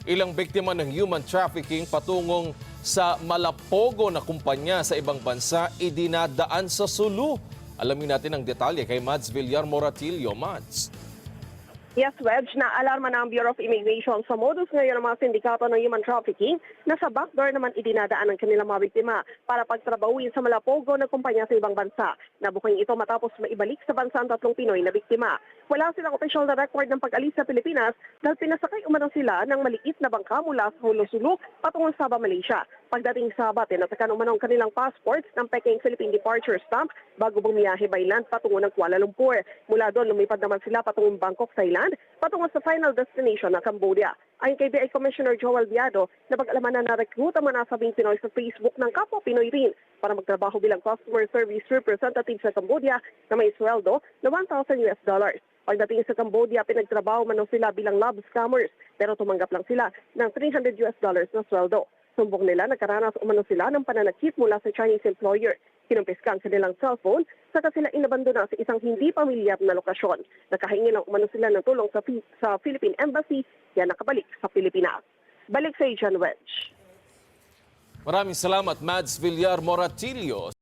Ilang biktima ng human trafficking patungong sa malapogo na kumpanya sa ibang bansa idinadaan sa Sulu. Alamin natin ang detalye kay Mads Villar Moratillo. Mads. Yes, Wedge, naalarma na ang Bureau of Immigration sa modus ngayon ng mga sindikato ng human trafficking na sa backdoor naman idinadaan ng kanilang mga biktima para pagtrabahuin sa malapogo na kumpanya sa ibang bansa. Nabuking ito matapos maibalik sa bansa ang 3 Pinoy na biktima. Wala silang opisyal na record ng pag-alis sa Pilipinas dahil pinasakay umano sila ng maliit na bangka mula sa Sulu patungong Sabah, Malaysia. Pagdating sa Sabah, tinatakan umano ang kanilang passports ng Peking Philippine Departure Stamp bago bumiyahe by land patungo ng Kuala Lumpur. Mula doon, lumipad naman sila patungong Bangkok, Thailand, patungo sa final destination na Cambodia. Ayon kay BI Commissioner Joel Viado, napag-alaman na narekruta ang nasabing Pinoy sa Facebook ng kapwa Pinoy rin para magtrabaho bilang customer service representative sa Cambodia na may sweldo na $1,000. Pagdating sa Cambodia, pinagtrabaho man sila bilang love scammers pero tumanggap lang sila ng $300 na sweldo. Sumbong nila nagkaranas umano sila ng pananakit mula sa Chinese employer. Kinumpiska ang kanilang cellphone saka sila inabandona sa isang hindi pamilyar na lokasyon. Nakahingi lang umano sila ng tulong sa Philippine Embassy kaya nakabalik sa Pilipinas. Balik sa John Wedge. Maraming salamat, Mads Villar Moratillo.